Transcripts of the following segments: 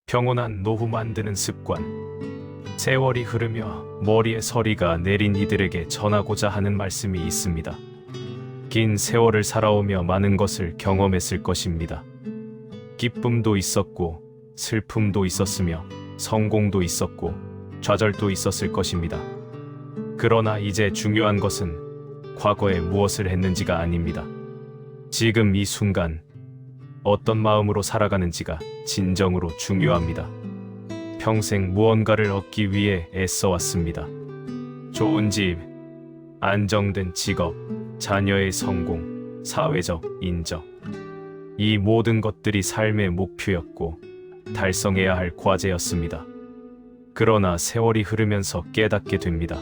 평온한 노후 만드는 습관. 세월이 흐르며 머리에 서리가 내린 이들에게 전하고자 하는 말씀이 있습니다. 긴 세월을 살아오며 많은 것을 경험했을 것입니다. 기쁨도 있었고 슬픔도 있었으며 성공도 있었고 좌절도 있었을 것입니다. 그러나 이제 중요한 것은 과거에 무엇을 했는지가 아닙니다. 지금 이 순간 어떤 마음으로 살아가는지가 진정으로 중요합니다. 평생 무언가를 얻기 위해 애써왔습니다. 좋은 집, 안정된 직업, 자녀의 성공, 사회적 인정. 이 모든 것들이 삶의 목표였고 달성해야 할 과제였습니다. 그러나 세월이 흐르면서 깨닫게 됩니다.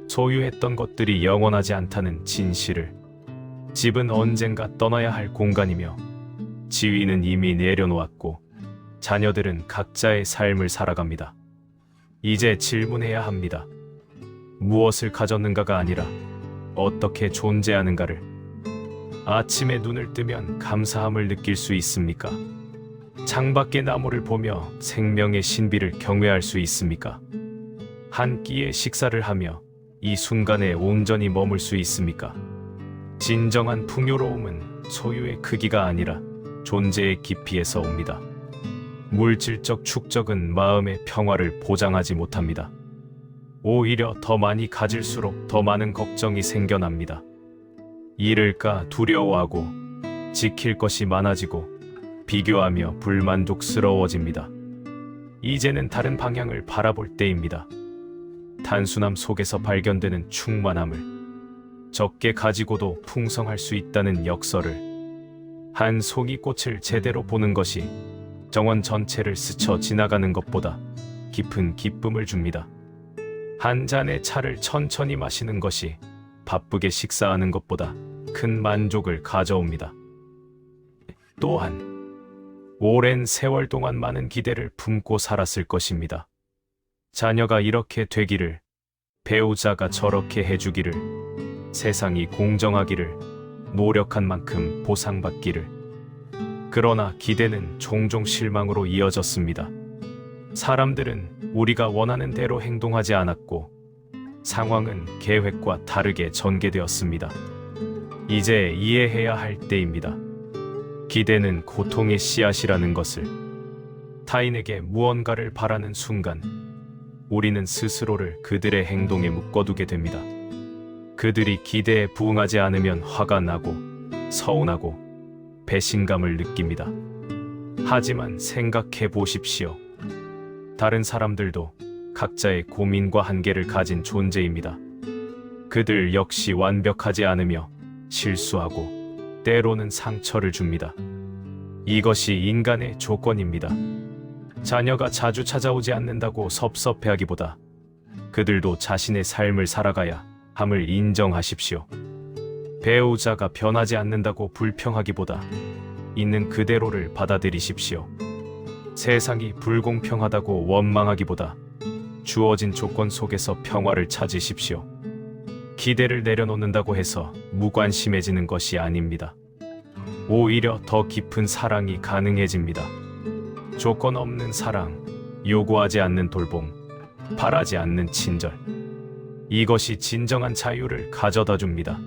소유했던 것들이 영원하지 않다는 진실을. 집은 언젠가 떠나야 할 공간이며 지위는 이미 내려놓았고 자녀들은 각자의 삶을 살아갑니다. 이제 질문해야 합니다. 무엇을 가졌는가가 아니라 어떻게 존재하는가를. 아침에 눈을 뜨면 감사함을 느낄 수 있습니까? 창밖의 나무를 보며 생명의 신비를 경외할 수 있습니까? 한 끼의 식사를 하며 이 순간에 온전히 머물 수 있습니까? 진정한 풍요로움은 소유의 크기가 아니라 존재의 깊이에서 옵니다. 물질적 축적은 마음의 평화를 보장하지 못합니다. 오히려 더 많이 가질수록 더 많은 걱정이 생겨납니다. 잃을까 두려워하고 지킬 것이 많아지고 비교하며 불만족스러워집니다. 이제는 다른 방향을 바라볼 때입니다. 단순함 속에서 발견되는 충만함을, 적게 가지고도 풍성할 수 있다는 역설을, 한 송이 꽃을 제대로 보는 것이 정원 전체를 스쳐 지나가는 것보다 깊은 기쁨을 줍니다. 한 잔의 차를 천천히 마시는 것이 바쁘게 식사하는 것보다 큰 만족을 가져옵니다. 또한 오랜 세월 동안 많은 기대를 품고 살았을 것입니다. 자녀가 이렇게 되기를, 배우자가 저렇게 해주기를, 세상이 공정하기를, 노력한 만큼 보상받기를. 그러나 기대는 종종 실망으로 이어졌습니다. 사람들은 우리가 원하는 대로 행동하지 않았고 상황은 계획과 다르게 전개되었습니다. 이제 이해해야 할 때입니다. 기대는 고통의 씨앗이라는 것을. 타인에게 무언가를 바라는 순간 우리는 스스로를 그들의 행동에 묶어두게 됩니다. 그들이 기대에 부응하지 않으면 화가 나고 서운하고 배신감을 느낍니다. 하지만 생각해 보십시오. 다른 사람들도 각자의 고민과 한계를 가진 존재입니다. 그들 역시 완벽하지 않으며 실수하고 때로는 상처를 줍니다. 이것이 인간의 조건입니다. 자녀가 자주 찾아오지 않는다고 섭섭해하기보다 그들도 자신의 삶을 살아가야 함을 인정하십시오. 배우자가 변하지 않는다고 불평하기보다 있는 그대로를 받아들이십시오. 세상이 불공평하다고 원망하기보다 주어진 조건 속에서 평화를 찾으십시오. 기대를 내려놓는다고 해서 무관심해지는 것이 아닙니다. 오히려 더 깊은 사랑이 가능해집니다. 조건 없는 사랑, 요구하지 않는 돌봄, 바라지 않는 친절. 이것이 진정한 자유를 가져다 줍니다.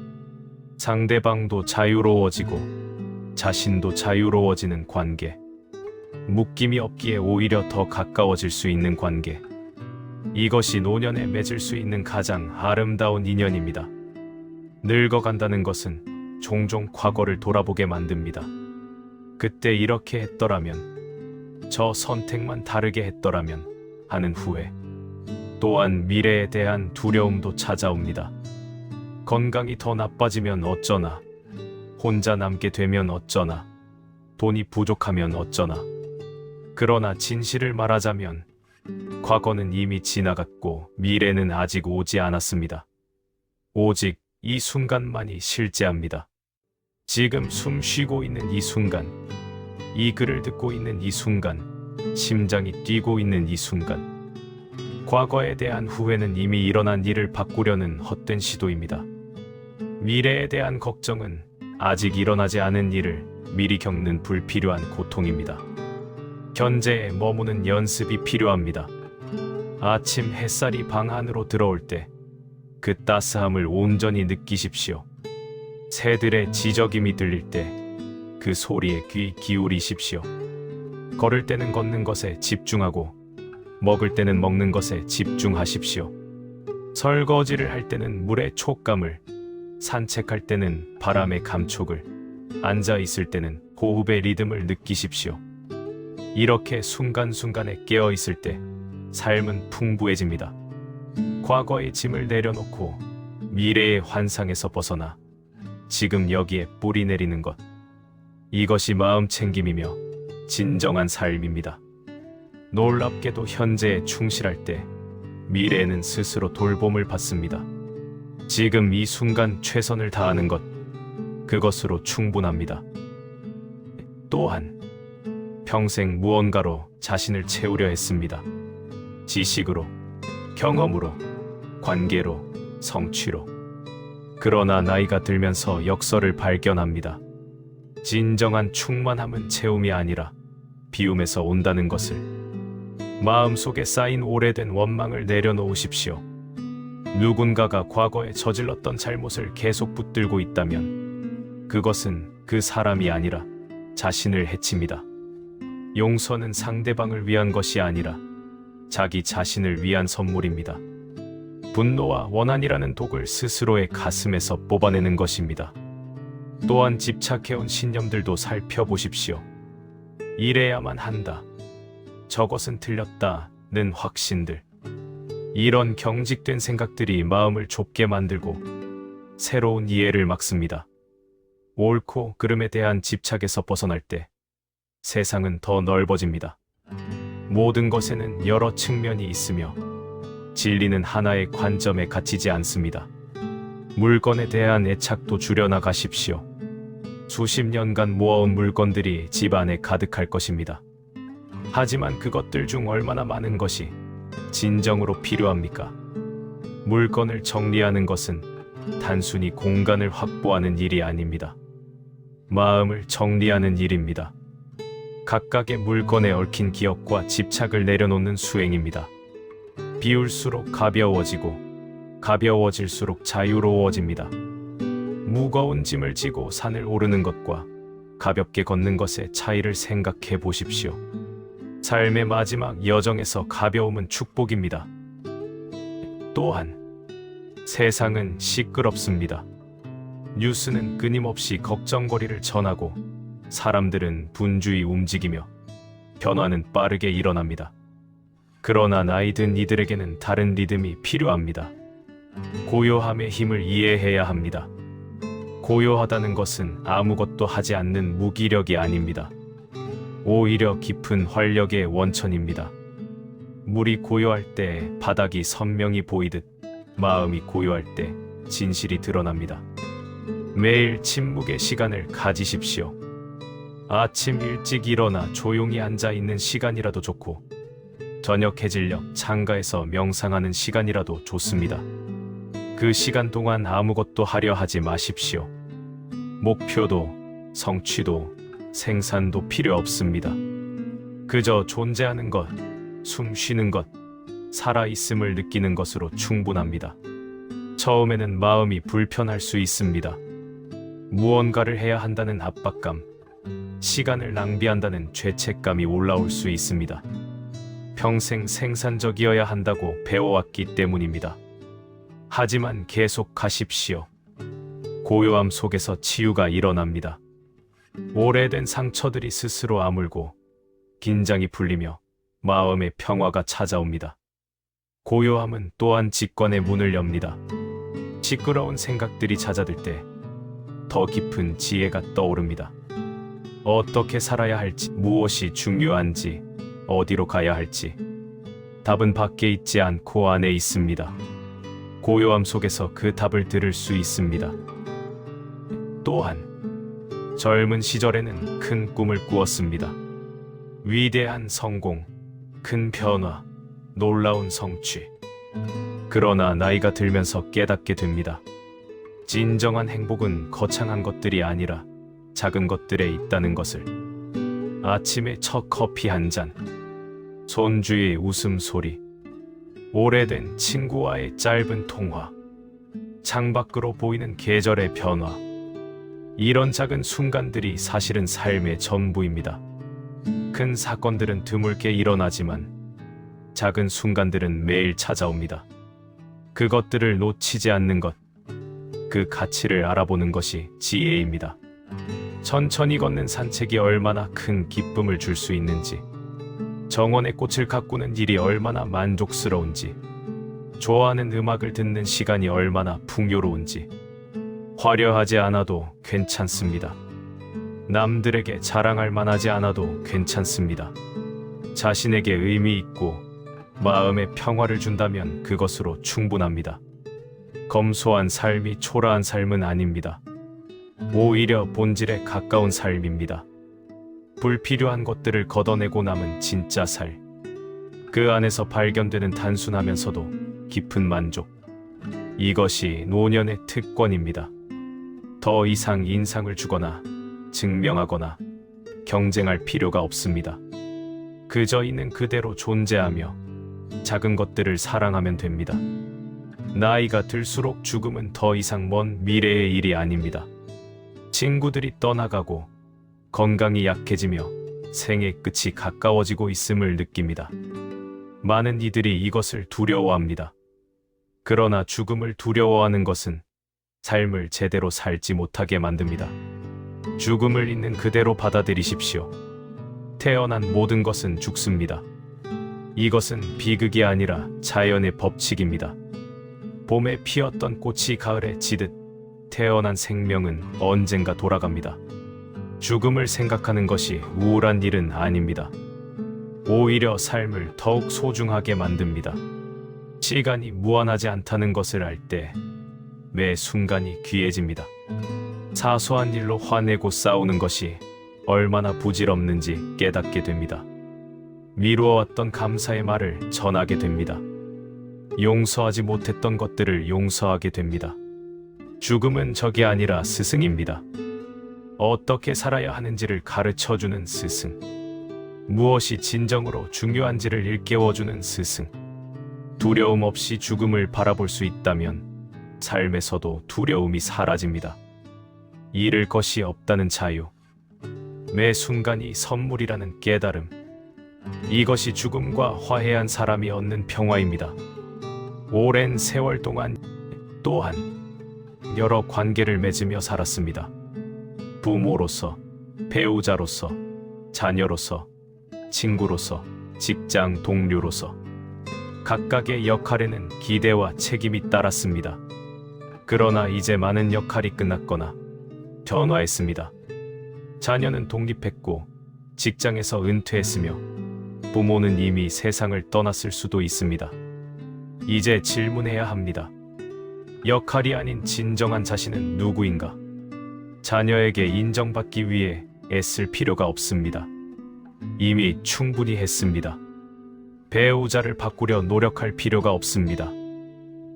상대방도 자유로워지고 자신도 자유로워지는 관계. 묶임이 없기에 오히려 더 가까워질 수 있는 관계. 이것이 노년에 맺을 수 있는 가장 아름다운 인연입니다. 늙어간다는 것은 종종 과거를 돌아보게 만듭니다. 그때 이렇게 했더라면, 저 선택만 다르게 했더라면 하는 후회. 또한 미래에 대한 두려움도 찾아옵니다. 건강이 더 나빠지면 어쩌나, 혼자 남게 되면 어쩌나, 돈이 부족하면 어쩌나. 그러나 진실을 말하자면 과거는 이미 지나갔고 미래는 아직 오지 않았습니다. 오직 이 순간만이 실제합니다. 지금 숨 쉬고 있는 이 순간, 이 글을 듣고 있는 이 순간, 심장이 뛰고 있는 이 순간. 과거에 대한 후회는 이미 일어난 일을 바꾸려는 헛된 시도입니다. 미래에 대한 걱정은 아직 일어나지 않은 일을 미리 겪는 불필요한 고통입니다. 현재에 머무는 연습이 필요합니다. 아침 햇살이 방 안으로 들어올 때 그 따스함을 온전히 느끼십시오. 새들의 지저귀이 들릴 때 그 소리에 귀 기울이십시오. 걸을 때는 걷는 것에 집중하고 먹을 때는 먹는 것에 집중하십시오. 설거지를 할 때는 물의 촉감을, 산책할 때는 바람의 감촉을, 앉아 있을 때는 호흡의 리듬을 느끼십시오. 이렇게 순간순간에 깨어 있을 때 삶은 풍부해집니다. 과거의 짐을 내려놓고 미래의 환상에서 벗어나 지금 여기에 뿌리 내리는 것, 이것이 마음 챙김이며 진정한 삶입니다. 놀랍게도 현재에 충실할 때 미래에는 스스로 돌봄을 받습니다. 지금 이 순간 최선을 다하는 것, 그것으로 충분합니다. 또한 평생 무언가로 자신을 채우려 했습니다. 지식으로, 경험으로, 관계로, 성취로. 그러나 나이가 들면서 역설을 발견합니다. 진정한 충만함은 채움이 아니라 비움에서 온다는 것을. 마음속에 쌓인 오래된 원망을 내려놓으십시오. 누군가가 과거에 저질렀던 잘못을 계속 붙들고 있다면 그것은 그 사람이 아니라 자신을 해칩니다. 용서는 상대방을 위한 것이 아니라 자기 자신을 위한 선물입니다. 분노와 원한이라는 독을 스스로의 가슴에서 뽑아내는 것입니다. 또한 집착해온 신념들도 살펴보십시오. 이래야만 한다, 저것은 틀렸다는 확신들. 이런 경직된 생각들이 마음을 좁게 만들고 새로운 이해를 막습니다. 옳고 그름에 대한 집착에서 벗어날 때 세상은 더 넓어집니다. 모든 것에는 여러 측면이 있으며 진리는 하나의 관점에 갇히지 않습니다. 물건에 대한 애착도 줄여나가십시오. 수십 년간 모아온 물건들이 집 안에 가득할 것입니다. 하지만 그것들 중 얼마나 많은 것이 진정으로 필요합니까? 물건을 정리하는 것은 단순히 공간을 확보하는 일이 아닙니다. 마음을 정리하는 일입니다. 각각의 물건에 얽힌 기억과 집착을 내려놓는 수행입니다. 비울수록 가벼워지고 가벼워질수록 자유로워집니다. 무거운 짐을 지고 산을 오르는 것과 가볍게 걷는 것의 차이를 생각해 보십시오. 삶의 마지막 여정에서 가벼움은 축복입니다. 또한 세상은 시끄럽습니다. 뉴스는 끊임없이 걱정거리를 전하고 사람들은 분주히 움직이며 변화는 빠르게 일어납니다. 그러나 나이 든 이들에게는 다른 리듬이 필요합니다. 고요함의 힘을 이해해야 합니다. 고요하다는 것은 아무것도 하지 않는 무기력이 아닙니다. 오히려 깊은 활력의 원천입니다. 물이 고요할 때 바닥이 선명히 보이듯 마음이 고요할 때 진실이 드러납니다. 매일 침묵의 시간을 가지십시오. 아침 일찍 일어나 조용히 앉아 있는 시간이라도 좋고 저녁 해질녘 창가에서 명상하는 시간이라도 좋습니다. 그 시간 동안 아무것도 하려 하지 마십시오. 목표도 성취도 생산도 필요 없습니다. 그저 존재하는 것, 숨 쉬는 것, 살아있음을 느끼는 것으로 충분합니다. 처음에는 마음이 불편할 수 있습니다. 무언가를 해야 한다는 압박감, 시간을 낭비한다는 죄책감이 올라올 수 있습니다. 평생 생산적이어야 한다고 배워왔기 때문입니다. 하지만 계속 가십시오. 고요함 속에서 치유가 일어납니다. 오래된 상처들이 스스로 아물고 긴장이 풀리며 마음의 평화가 찾아옵니다. 고요함은 또한 직관의 문을 엽니다. 시끄러운 생각들이 잦아들 때 더 깊은 지혜가 떠오릅니다. 어떻게 살아야 할지, 무엇이 중요한지, 어디로 가야 할지 답은 밖에 있지 않고 안에 있습니다. 고요함 속에서 그 답을 들을 수 있습니다. 또한 젊은 시절에는 큰 꿈을 꾸었습니다. 위대한 성공, 큰 변화, 놀라운 성취. 그러나 나이가 들면서 깨닫게 됩니다. 진정한 행복은 거창한 것들이 아니라 작은 것들에 있다는 것을. 아침에 첫 커피 한 잔, 손주의 웃음소리, 오래된 친구와의 짧은 통화, 창밖으로 보이는 계절의 변화. 이런 작은 순간들이 사실은 삶의 전부입니다. 큰 사건들은 드물게 일어나지만 작은 순간들은 매일 찾아옵니다. 그것들을 놓치지 않는 것, 그 가치를 알아보는 것이 지혜입니다. 천천히 걷는 산책이 얼마나 큰 기쁨을 줄 수 있는지, 정원의 꽃을 가꾸는 일이 얼마나 만족스러운지, 좋아하는 음악을 듣는 시간이 얼마나 풍요로운지, 화려하지 않아도 괜찮습니다. 남들에게 자랑할 만하지 않아도 괜찮습니다. 자신에게 의미 있고 마음에 평화를 준다면 그것으로 충분합니다. 검소한 삶이 초라한 삶은 아닙니다. 오히려 본질에 가까운 삶입니다. 불필요한 것들을 걷어내고 남은 진짜 살. 그 안에서 발견되는 단순하면서도 깊은 만족. 이것이 노년의 특권입니다. 더 이상 인상을 주거나 증명하거나 경쟁할 필요가 없습니다. 그저 있는 그대로 존재하며 작은 것들을 사랑하면 됩니다. 나이가 들수록 죽음은 더 이상 먼 미래의 일이 아닙니다. 친구들이 떠나가고 건강이 약해지며 생의 끝이 가까워지고 있음을 느낍니다. 많은 이들이 이것을 두려워합니다. 그러나 죽음을 두려워하는 것은 삶을 제대로 살지 못하게 만듭니다. 죽음을 있는 그대로 받아들이십시오. 태어난 모든 것은 죽습니다. 이것은 비극이 아니라 자연의 법칙입니다. 봄에 피었던 꽃이 가을에 지듯 태어난 생명은 언젠가 돌아갑니다. 죽음을 생각하는 것이 우울한 일은 아닙니다. 오히려 삶을 더욱 소중하게 만듭니다. 시간이 무한하지 않다는 것을 알 때 매 순간이 귀해집니다. 사소한 일로 화내고 싸우는 것이 얼마나 부질없는지 깨닫게 됩니다. 미루어왔던 감사의 말을 전하게 됩니다. 용서하지 못했던 것들을 용서하게 됩니다. 죽음은 적이 아니라 스승입니다. 어떻게 살아야 하는지를 가르쳐주는 스승. 무엇이 진정으로 중요한지를 일깨워주는 스승. 두려움 없이 죽음을 바라볼 수 있다면 삶에서도 두려움이 사라집니다. 잃을 것이 없다는 자유. 매 순간이 선물이라는 깨달음. 이것이 죽음과 화해한 사람이 얻는 평화입니다. 오랜 세월 동안 또한 여러 관계를 맺으며 살았습니다. 부모로서, 배우자로서, 자녀로서, 친구로서, 직장 동료로서 각각의 역할에는 기대와 책임이 따랐습니다. 그러나 이제 많은 역할이 끝났거나 변화했습니다. 자녀는 독립했고 직장에서 은퇴했으며 부모는 이미 세상을 떠났을 수도 있습니다. 이제 질문해야 합니다. 역할이 아닌 진정한 자신은 누구인가? 자녀에게 인정받기 위해 애쓸 필요가 없습니다. 이미 충분히 했습니다. 배우자를 바꾸려 노력할 필요가 없습니다.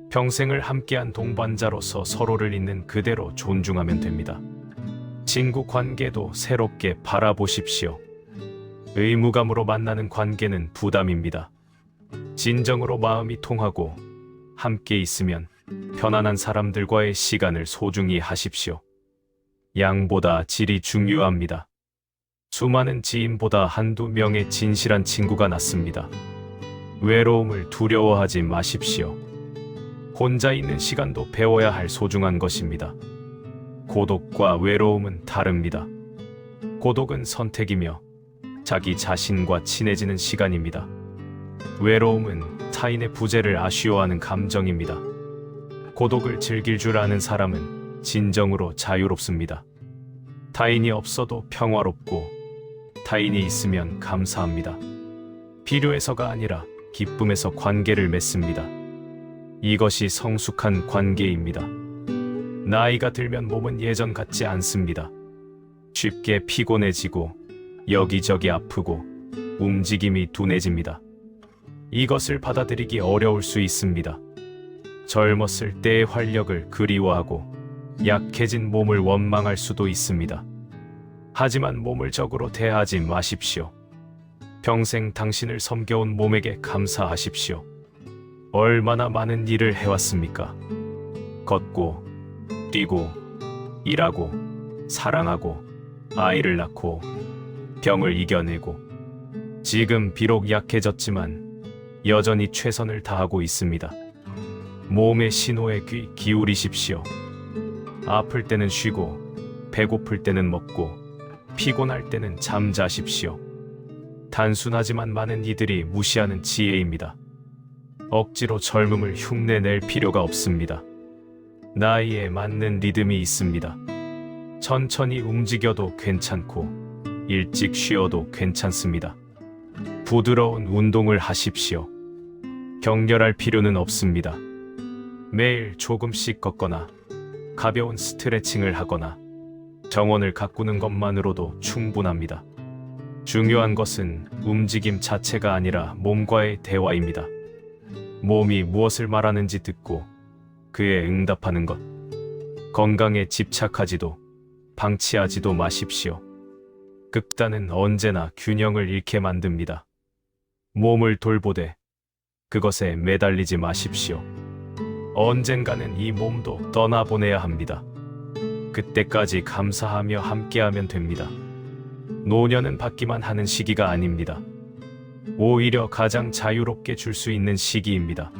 평생을 함께한 동반자로서 서로를 있는 그대로 존중하면 됩니다. 친구 관계도 새롭게 바라보십시오. 의무감으로 만나는 관계는 부담입니다. 진정으로 마음이 통하고 함께 있으면 편안한 사람들과의 시간을 소중히 하십시오. 양보다 질이 중요합니다. 수많은 지인보다 한두 명의 진실한 친구가 낫습니다. 외로움을 두려워하지 마십시오. 혼자 있는 시간도 배워야 할 소중한 것입니다. 고독과 외로움은 다릅니다. 고독은 선택이며 자기 자신과 친해지는 시간입니다. 외로움은 타인의 부재를 아쉬워하는 감정입니다. 고독을 즐길 줄 아는 사람은 진정으로 자유롭습니다. 타인이 없어도 평화롭고 타인이 있으면 감사합니다. 필요해서가 아니라 기쁨에서 관계를 맺습니다. 이것이 성숙한 관계입니다. 나이가 들면 몸은 예전 같지 않습니다. 쉽게 피곤해지고 여기저기 아프고 움직임이 둔해집니다. 이것을 받아들이기 어려울 수 있습니다. 젊었을 때의 활력을 그리워하고 약해진 몸을 원망할 수도 있습니다. 하지만 몸을 적으로 대하지 마십시오. 평생 당신을 섬겨온 몸에게 감사하십시오. 얼마나 많은 일을 해왔습니까? 걷고, 뛰고, 일하고, 사랑하고, 아이를 낳고, 병을 이겨내고, 지금 비록 약해졌지만 여전히 최선을 다하고 있습니다. 몸의 신호에 귀 기울이십시오. 아플 때는 쉬고, 배고플 때는 먹고, 피곤할 때는 잠자십시오. 단순하지만 많은 이들이 무시하는 지혜입니다. 억지로 젊음을 흉내낼 필요가 없습니다. 나이에 맞는 리듬이 있습니다. 천천히 움직여도 괜찮고 일찍 쉬어도 괜찮습니다. 부드러운 운동을 하십시오. 격렬할 필요는 없습니다. 매일 조금씩 걷거나 가벼운 스트레칭을 하거나 정원을 가꾸는 것만으로도 충분합니다. 중요한 것은 움직임 자체가 아니라 몸과의 대화입니다. 몸이 무엇을 말하는지 듣고 그에 응답하는 것. 건강에 집착하지도 방치하지도 마십시오. 극단은 언제나 균형을 잃게 만듭니다. 몸을 돌보되 그것에 매달리지 마십시오. 언젠가는 이 몸도 떠나보내야 합니다. 그때까지 감사하며 함께하면 됩니다. 노년은 받기만 하는 시기가 아닙니다. 오히려 가장 자유롭게 줄 수 있는 시기입니다.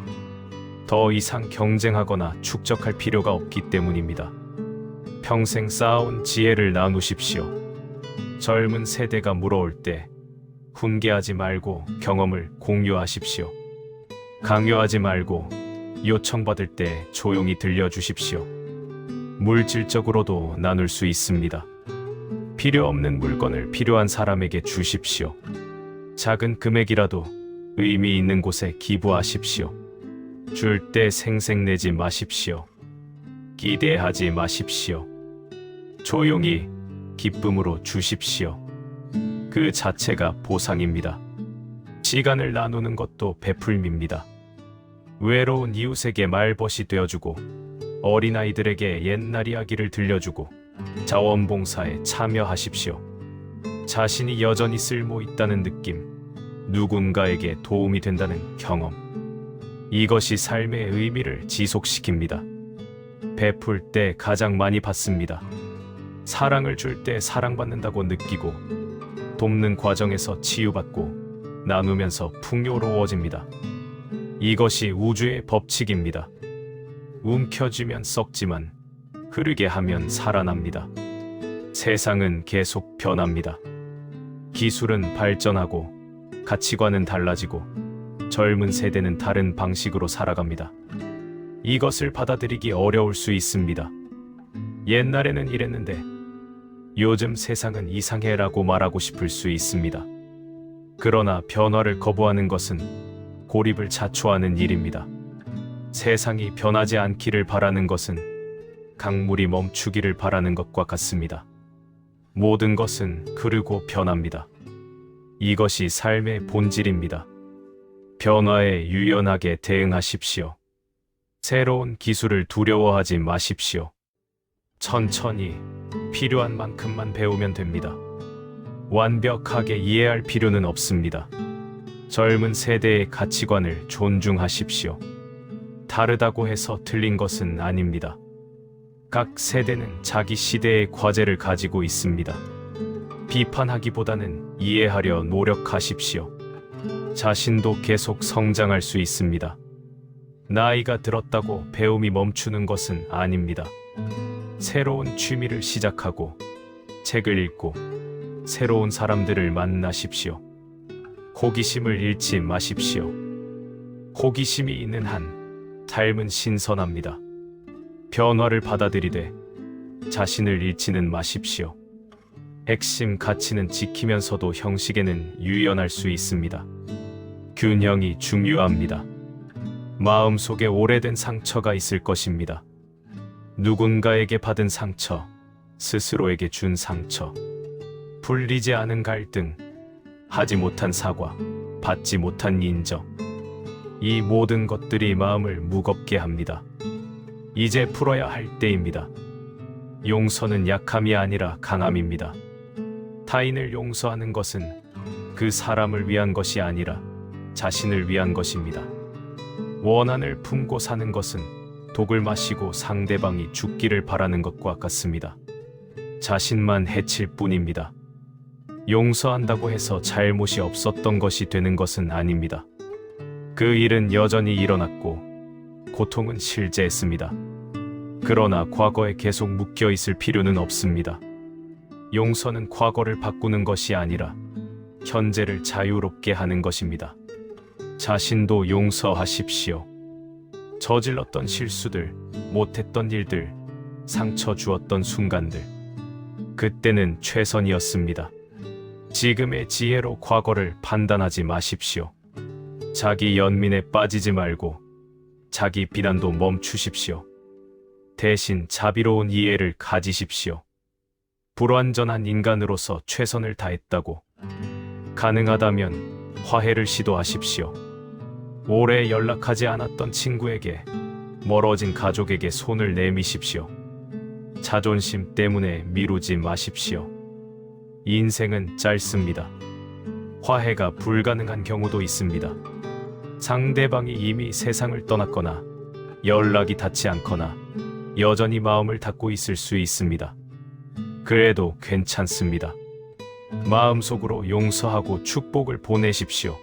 더 이상 경쟁하거나 축적할 필요가 없기 때문입니다. 평생 쌓아온 지혜를 나누십시오. 젊은 세대가 물어올 때 훈계하지 말고 경험을 공유하십시오. 강요하지 말고 요청받을 때 조용히 들려주십시오. 물질적으로도 나눌 수 있습니다. 필요 없는 물건을 필요한 사람에게 주십시오. 작은 금액이라도 의미 있는 곳에 기부하십시오. 줄 때 생색내지 마십시오. 기대하지 마십시오. 조용히 기쁨으로 주십시오. 그 자체가 보상입니다. 시간을 나누는 것도 베풀미입니다. 외로운 이웃에게 말벗이 되어주고 어린아이들에게 옛날 이야기를 들려주고 자원봉사에 참여하십시오. 자신이 여전히 쓸모 있다는 느낌, 누군가에게 도움이 된다는 경험. 이것이 삶의 의미를 지속시킵니다. 베풀 때 가장 많이 받습니다. 사랑을 줄 때 사랑받는다고 느끼고, 돕는 과정에서 치유받고, 나누면서 풍요로워집니다. 이것이 우주의 법칙입니다. 움켜쥐면 썩지만 흐르게 하면 살아납니다. 세상은 계속 변합니다. 기술은 발전하고 가치관은 달라지고 젊은 세대는 다른 방식으로 살아갑니다. 이것을 받아들이기 어려울 수 있습니다. 옛날에는 이랬는데 요즘 세상은 이상해라고 말하고 싶을 수 있습니다. 그러나 변화를 거부하는 것은 고립을 자초하는 일입니다. 세상이 변하지 않기를 바라는 것은 강물이 멈추기를 바라는 것과 같습니다. 모든 것은 흐르고 변합니다. 이것이 삶의 본질입니다. 변화에 유연하게 대응하십시오. 새로운 기술을 두려워하지 마십시오. 천천히 필요한 만큼만 배우면 됩니다. 완벽하게 이해할 필요는 없습니다. 젊은 세대의 가치관을 존중하십시오. 다르다고 해서 틀린 것은 아닙니다. 각 세대는 자기 시대의 과제를 가지고 있습니다. 비판하기보다는 이해하려 노력하십시오. 자신도 계속 성장할 수 있습니다. 나이가 들었다고 배움이 멈추는 것은 아닙니다. 새로운 취미를 시작하고 책을 읽고 새로운 사람들을 만나십시오. 호기심을 잃지 마십시오. 호기심이 있는 한 삶은 신선합니다. 변화를 받아들이되 자신을 잃지는 마십시오. 핵심 가치는 지키면서도 형식에는 유연할 수 있습니다. 균형이 중요합니다. 마음속에 오래된 상처가 있을 것입니다. 누군가에게 받은 상처, 스스로에게 준 상처, 풀리지 않은 갈등, 하지 못한 사과, 받지 못한 인정. 이 모든 것들이 마음을 무겁게 합니다. 이제 풀어야 할 때입니다. 용서는 약함이 아니라 강함입니다. 타인을 용서하는 것은 그 사람을 위한 것이 아니라 자신을 위한 것입니다. 원한을 품고 사는 것은 독을 마시고 상대방이 죽기를 바라는 것과 같습니다. 자신만 해칠 뿐입니다. 용서한다고 해서 잘못이 없었던 것이 되는 것은 아닙니다. 그 일은 여전히 일어났고 고통은 실제했습니다. 그러나 과거에 계속 묶여 있을 필요는 없습니다. 용서는 과거를 바꾸는 것이 아니라 현재를 자유롭게 하는 것입니다. 자신도 용서하십시오. 저질렀던 실수들, 못했던 일들, 상처 주었던 순간들. 그때는 최선이었습니다. 지금의 지혜로 과거를 판단하지 마십시오. 자기 연민에 빠지지 말고 자기 비난도 멈추십시오. 대신 자비로운 이해를 가지십시오. 불완전한 인간으로서 최선을 다했다고 가능하다면 화해를 시도하십시오. 오래 연락하지 않았던 친구에게, 멀어진 가족에게 손을 내미십시오. 자존심 때문에 미루지 마십시오. 인생은 짧습니다. 화해가 불가능한 경우도 있습니다. 상대방이 이미 세상을 떠났거나 연락이 닿지 않거나 여전히 마음을 닫고 있을 수 있습니다. 그래도 괜찮습니다. 마음속으로 용서하고 축복을 보내십시오.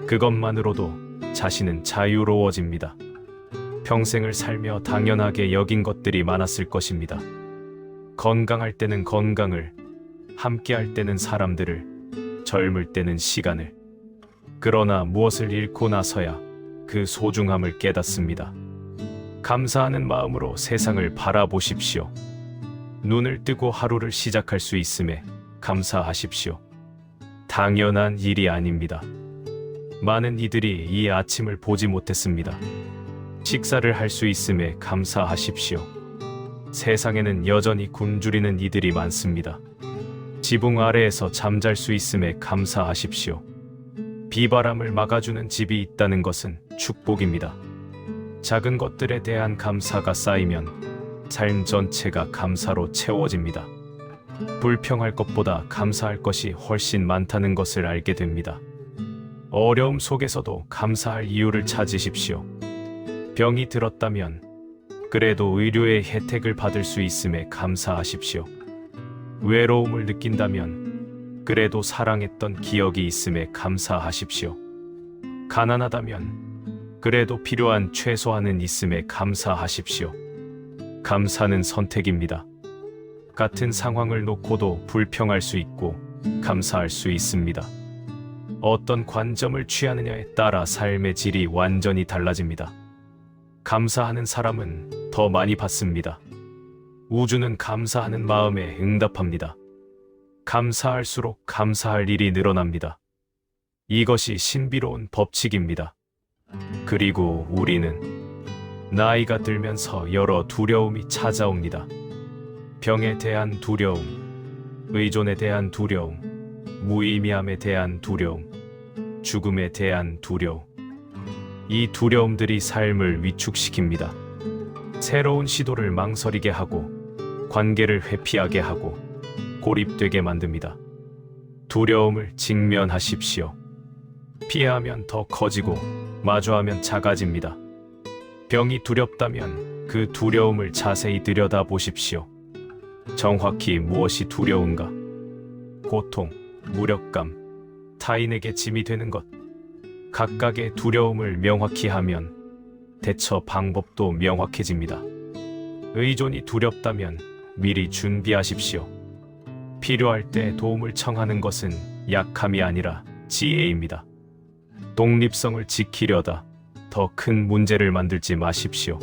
그것만으로도 자신은 자유로워집니다. 평생을 살며 당연하게 여긴 것들이 많았을 것입니다. 건강할 때는 건강을, 함께할 때는 사람들을, 젊을 때는 시간을. 그러나 무엇을 잃고 나서야 그 소중함을 깨닫습니다. 감사하는 마음으로 세상을 바라보십시오. 눈을 뜨고 하루를 시작할 수 있음에 감사하십시오. 당연한 일이 아닙니다. 많은 이들이 이 아침을 보지 못했습니다. 식사를 할 수 있음에 감사하십시오. 세상에는 여전히 굶주리는 이들이 많습니다. 지붕 아래에서 잠잘 수 있음에 감사하십시오. 비바람을 막아주는 집이 있다는 것은 축복입니다. 작은 것들에 대한 감사가 쌓이면 삶 전체가 감사로 채워집니다. 불평할 것보다 감사할 것이 훨씬 많다는 것을 알게 됩니다. 어려움 속에서도 감사할 이유를 찾으십시오. 병이 들었다면 그래도 의료의 혜택을 받을 수 있음에 감사하십시오. 외로움을 느낀다면 그래도 사랑했던 기억이 있음에 감사하십시오. 가난하다면 그래도 필요한 최소한은 있음에 감사하십시오. 감사는 선택입니다. 같은 상황을 놓고도 불평할 수 있고 감사할 수 있습니다. 어떤 관점을 취하느냐에 따라 삶의 질이 완전히 달라집니다. 감사하는 사람은 더 많이 받습니다. 우주는 감사하는 마음에 응답합니다. 감사할수록 감사할 일이 늘어납니다. 이것이 신비로운 법칙입니다. 그리고 우리는 나이가 들면서 여러 두려움이 찾아옵니다. 병에 대한 두려움, 의존에 대한 두려움, 무의미함에 대한 두려움, 죽음에 대한 두려움. 이 두려움들이 삶을 위축시킵니다. 새로운 시도를 망설이게 하고 관계를 회피하게 하고 고립되게 만듭니다. 두려움을 직면하십시오. 피하면 더 커지고 마주하면 작아집니다. 병이 두렵다면 그 두려움을 자세히 들여다보십시오. 정확히 무엇이 두려운가? 고통, 무력감, 타인에게 짐이 되는 것. 각각의 두려움을 명확히 하면 대처 방법도 명확해집니다. 의존이 두렵다면 미리 준비하십시오. 필요할 때 도움을 청하는 것은 약함이 아니라 지혜입니다. 독립성을 지키려다 더 큰 문제를 만들지 마십시오.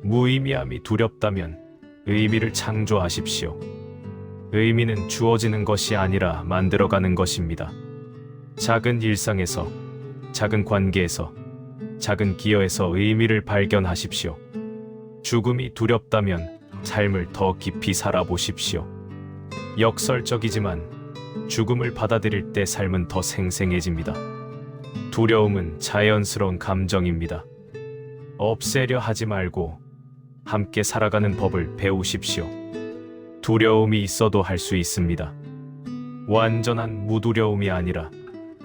무의미함이 두렵다면 의미를 창조하십시오. 의미는 주어지는 것이 아니라 만들어가는 것입니다. 작은 일상에서, 작은 관계에서, 작은 기여에서 의미를 발견하십시오. 죽음이 두렵다면 삶을 더 깊이 살아보십시오. 역설적이지만 죽음을 받아들일 때 삶은 더 생생해집니다. 두려움은 자연스러운 감정입니다. 없애려 하지 말고 함께 살아가는 법을 배우십시오. 두려움이 있어도 할 수 있습니다. 완전한 무두려움이 아니라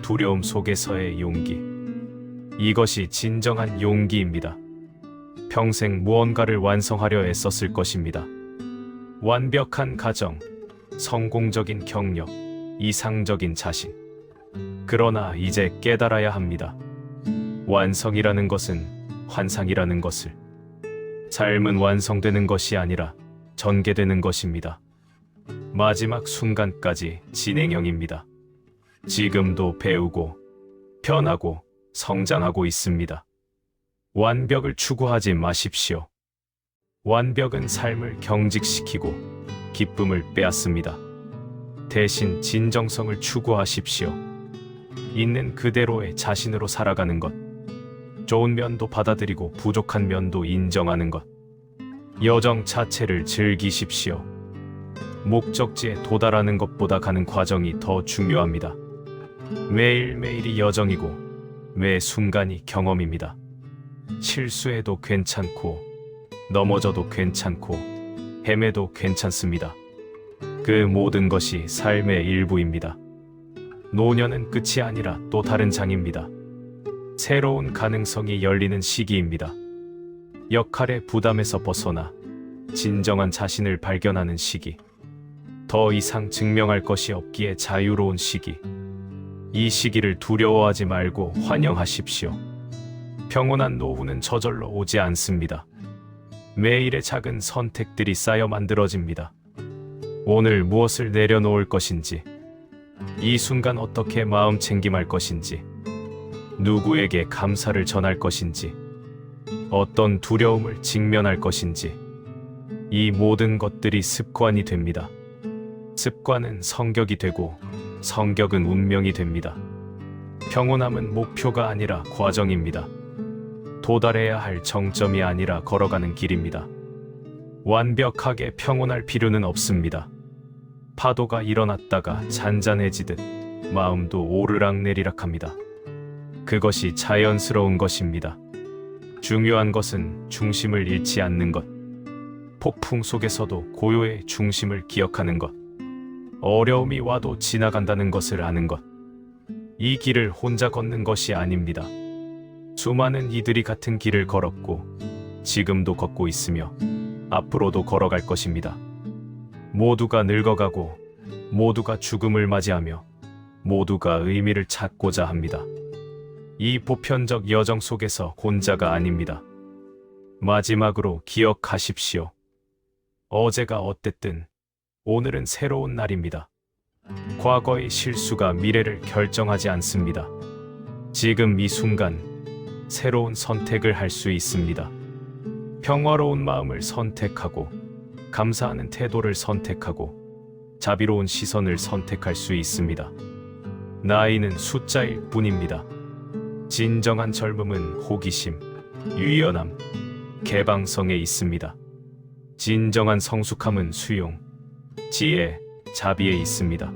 두려움 속에서의 용기. 이것이 진정한 용기입니다. 평생 무언가를 완성하려 애썼을 것입니다. 완벽한 가정, 성공적인 경력, 이상적인 자신. 그러나 이제 깨달아야 합니다. 완성이라는 것은 환상이라는 것을. 삶은 완성되는 것이 아니라 전개되는 것입니다. 마지막 순간까지 진행형입니다. 지금도 배우고, 변하고, 성장하고 있습니다. 완벽을 추구하지 마십시오. 완벽은 삶을 경직시키고 기쁨을 빼앗습니다. 대신 진정성을 추구하십시오. 있는 그대로의 자신으로 살아가는 것. 좋은 면도 받아들이고 부족한 면도 인정하는 것. 여정 자체를 즐기십시오. 목적지에 도달하는 것보다 가는 과정이 더 중요합니다. 매일매일이 여정이고 매 순간이 경험입니다. 실수해도 괜찮고 넘어져도 괜찮고 헤매도 괜찮습니다. 그 모든 것이 삶의 일부입니다. 노년은 끝이 아니라 또 다른 장입니다. 새로운 가능성이 열리는 시기입니다. 역할의 부담에서 벗어나 진정한 자신을 발견하는 시기. 더 이상 증명할 것이 없기에 자유로운 시기. 이 시기를 두려워하지 말고 환영하십시오. 평온한 노후는 저절로 오지 않습니다. 매일의 작은 선택들이 쌓여 만들어집니다. 오늘 무엇을 내려놓을 것인지, 이 순간 어떻게 마음 챙김할 것인지, 누구에게 감사를 전할 것인지, 어떤 두려움을 직면할 것인지, 이 모든 것들이 습관이 됩니다. 습관은 성격이 되고 성격은 운명이 됩니다. 평온함은 목표가 아니라 과정입니다. 도달해야 할 정점이 아니라 걸어가는 길입니다. 완벽하게 평온할 필요는 없습니다. 파도가 일어났다가 잔잔해지듯 마음도 오르락내리락합니다. 그것이 자연스러운 것입니다. 중요한 것은 중심을 잃지 않는 것. 폭풍 속에서도 고요의 중심을 기억하는 것. 어려움이 와도 지나간다는 것을 아는 것. 이 길을 혼자 걷는 것이 아닙니다. 수많은 이들이 같은 길을 걸었고 지금도 걷고 있으며 앞으로도 걸어갈 것입니다. 모두가 늙어가고 모두가 죽음을 맞이하며 모두가 의미를 찾고자 합니다. 이 보편적 여정 속에서 혼자가 아닙니다. 마지막으로 기억하십시오. 어제가 어땠든 오늘은 새로운 날입니다. 과거의 실수가 미래를 결정하지 않습니다. 지금 이 순간 새로운 선택을 할 수 있습니다. 평화로운 마음을 선택하고 감사하는 태도를 선택하고 자비로운 시선을 선택할 수 있습니다. 나이는 숫자일 뿐입니다. 진정한 젊음은 호기심, 유연함, 개방성에 있습니다. 진정한 성숙함은 수용, 지혜, 자비에 있습니다.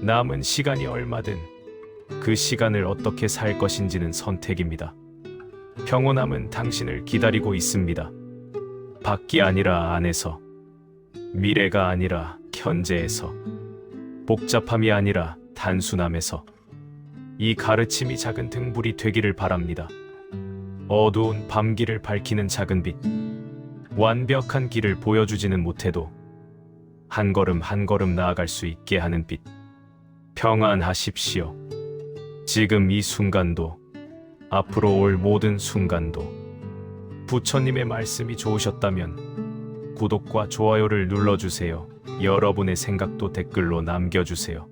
남은 시간이 얼마든 그 시간을 어떻게 살 것인지는 선택입니다. 평온함은 당신을 기다리고 있습니다. 밖이 아니라 안에서, 미래가 아니라 현재에서, 복잡함이 아니라 단순함에서. 이 가르침이 작은 등불이 되기를 바랍니다. 어두운 밤길을 밝히는 작은 빛. 완벽한 길을 보여주지는 못해도 한 걸음 한 걸음 나아갈 수 있게 하는 빛. 평안하십시오. 지금 이 순간도, 앞으로 올 모든 순간도. 부처님의 말씀이 좋으셨다면 구독과 좋아요를 눌러주세요. 여러분의 생각도 댓글로 남겨주세요.